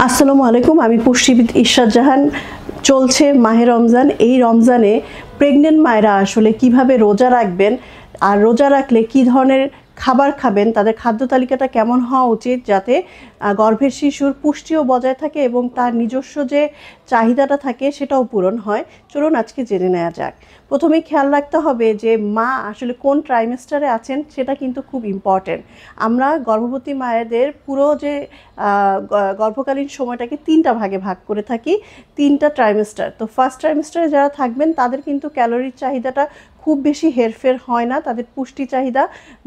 আসসালামু আলাইকুম। আমি পুষ্টিবিদ ইশরাত জাহান। চলছে মাহে রমজান। এই রমজানে প্রেগনেন্ট মায়েরা আসলে কিভাবে রোজা রাখবেন আর রোজা রাখলে কি ধরনের খাবার খাবেন, তাদের খাদ্য তালিকাটা কেমন হওয়া উচিত যাতে গর্ভের শিশুর পুষ্টিও বজায় থাকে এবং তার নিজস্ব যে চাহিদাটা থাকে সেটাও পূরণ হয়। চলুন আজকে জেনে নেওয়া যাক। প্রথমেই খেয়াল রাখতে হবে যে মা আসলে কোন ট্রাইমেস্টারে আছেন সেটা কিন্তু খুব ইম্পর্টেন্ট। আমরা গর্ভবতী মায়েদের পুরো যে গর্ভকালীন সময়টাকে 3টা ভাগে ভাগ করে থাকি, 3টা ট্রাইমেস্টার। তো ফার্স্ট ট্রাইমেস্টারে যারা থাকবেন তাদের কিন্তু ক্যালোরির চাহিদাটা খুব বেশি হেরফের হয় না, তাদের পুষ্টি চাহিদা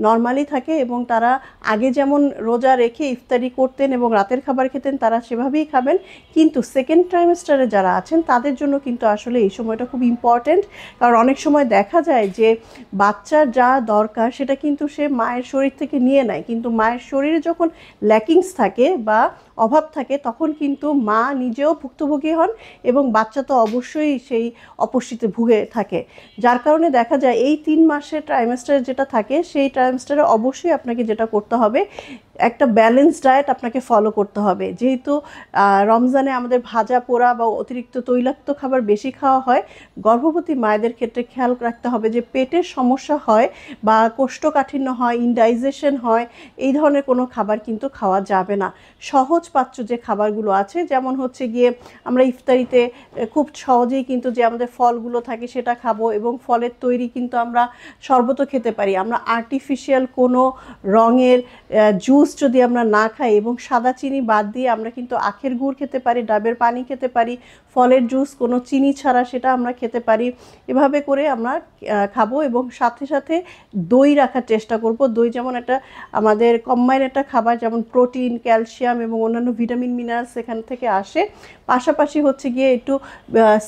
নর্মালি থাকে এবং তারা আগে যেমন রোজা রেখে ইফতারি করতেন এবং রাতের খাবার খেতেন তারা সেভাবেই খাবেন। কিন্তু সেকেন্ড ট্রাইমেস্টারে যারা আছেন তাদের জন্য কিন্তু আসলে এই সময়টা খুব ইম্পর্ট্যান্ট, কারণ অনেক সময় দেখা যায় যে বাচ্চার যা দরকার সেটা কিন্তু সে মায়ের শরীর থেকে নিয়ে নেয়, কিন্তু মায়ের শরীরে যখন ল্যাকিংস থাকে বা অভাব থাকে তখন কিন্তু মা নিজেও ভুক্তভোগী হন এবং বাচ্চা তো অবশ্যই সেই অপুষ্টিতে ভুগে থাকে। যার কারণে দেখা যায় এই 3 মাসের ট্রাইমেস্টারে যেটা থাকে সেই ট্রাইমেস্টারে অবশ্যই আপনাকে যেটা করতে হবে, একটা ব্যালেন্স ডায়েট আপনাকে ফলো করতে হবে। যেহেতু রমজানে আমাদের ভাজা পোড়া বা অতিরিক্ত তৈলাক্ত খাবার বেশি খাওয়া হয়, গর্ভবতী মায়েদের ক্ষেত্রে খেয়াল রাখতে হবে যে পেটের সমস্যা হয় বা কোষ্ঠকাঠিন্য হয়, ইনডাইজেশন হয়, এই ধরনের কোনো খাবার কিন্তু খাওয়া যাবে না। সহজ পাচ্য যে খাবারগুলো আছে, যেমন হচ্ছে গিয়ে আমরা ইফতারিতে খুব সহজেই কিন্তু যে আমাদের ফলগুলো থাকে সেটা খাবো এবং ফলের তৈরি কিন্তু আমরা শরবতও খেতে পারি। আমরা আর্টিফিশিয়াল কোনো রঙের জুস যদি আমরা না খাই এবং সাদা চিনি বাদ দিয়ে আমরা কিন্তু আখের গুড় খেতে পারি, ডাবের পানি খেতে পারি, ফলের জুস কোনো চিনি ছাড়া সেটা আমরা খেতে পারি। এভাবে করে আমরা খাবো এবং সাথে সাথে দই রাখার চেষ্টা করব। দই যেমন একটা আমাদের কম্বাইন একটা খাবার, যেমন প্রোটিন, ক্যালসিয়াম এবং অন্যান্য ভিটামিন মিনারেলস এখান থেকে আসে। পাশাপাশি হচ্ছে গিয়ে একটু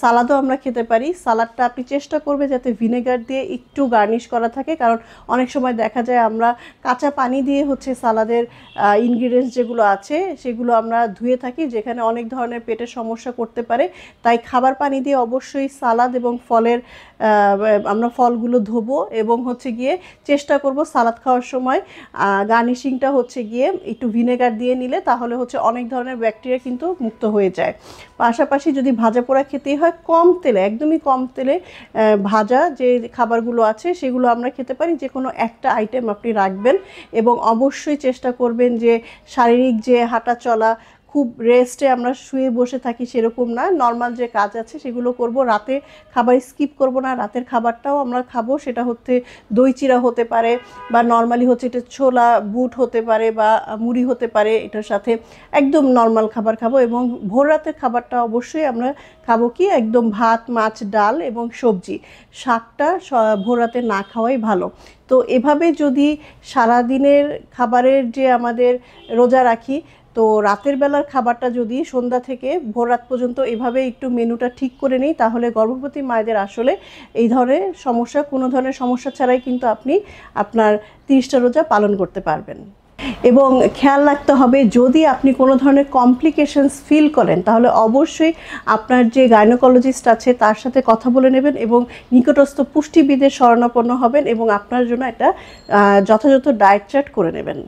সালাদও আমরা খেতে পারি। সালাদটা আপনি চেষ্টা করবে যাতে ভিনেগার দিয়ে একটু গার্নিশ করা থাকে, কারণ অনেক সময় দেখা যায় আমরা কাঁচা পানি দিয়ে হচ্ছে সালাদের ইনগ্রিডিয়েন্টস যেগুলো আছে সেগুলো আমরা ধুয়ে থাকি, যেখানে অনেক ধরনের পেটের সমস্যা করতে পারে। তাই খাবার পানি দিয়ে অবশ্যই সালাদ এবং ফলের আমরা ফলগুলো ধোবো এবং হচ্ছে গিয়ে চেষ্টা করব সালাদ খাওয়ার সময় গার্নিশিংটা হচ্ছে গিয়ে একটু ভিনেগার দিয়ে নিলে তাহলে হচ্ছে অনেক ধরনের ব্যাকটেরিয়া কিন্তু মুক্ত হয়ে যায়। পাশাপাশি যদি ভাজা পোড়া খেতেই হয়, কম তেলে, একদমই কম তেলে ভাজা যে খাবারগুলো আছে সেগুলো আমরা খেতে পারি। যে কোনো একটা আইটেম আপনি রাখবেন এবং অবশ্যই চেষ্টা করবেন যে শারীরিক যে হাঁটা চলা, খুব রেস্টে আমরা শুয়ে বসে থাকি সেরকম না, নর্মাল যে কাজ আছে সেগুলো করব। রাতে খাবার স্কিপ করব না, রাতের খাবারটাও আমরা খাবো। সেটা হচ্ছে দই চিড়া হতে পারে বা নর্মালি হচ্ছে এটা ছোলা বুট হতে পারে বা মুড়ি হতে পারে, এটার সাথে একদম নর্মাল খাবার খাবো। এবং ভোর রাতের খাবারটা অবশ্যই আমরা খাবো কি, একদম ভাত, মাছ, ডাল এবং সবজি। শাকটা ভোর রাতে না খাওয়াই ভালো। তো এভাবে যদি সারাদিনের খাবারের যে আমাদের রোজা রাখি, তো রাতের বেলার খাবারটা যদি সন্ধ্যা থেকে ভোর রাত পর্যন্ত এভাবে একটু মেনুটা ঠিক করে নিই, তাহলে গর্ভবতী মায়েদের আসলে এই ধরনের সমস্যা, কোনো ধরনের সমস্যা ছাড়াই কিন্তু আপনি আপনার 30টা রোজা পালন করতে পারবেন। এবং খেয়াল রাখতে হবে, যদি আপনি কোনো ধরনের কমপ্লিকেশনস ফিল করেন তাহলে অবশ্যই আপনার যে গাইনোকোলজিস্ট আছে তার সাথে কথা বলে নেবেন এবং নিকটস্থ পুষ্টিবিদের শরণাপন্ন হবেন এবং আপনার জন্য একটা যথাযথ ডায়েট চার্ট করে নেবেন।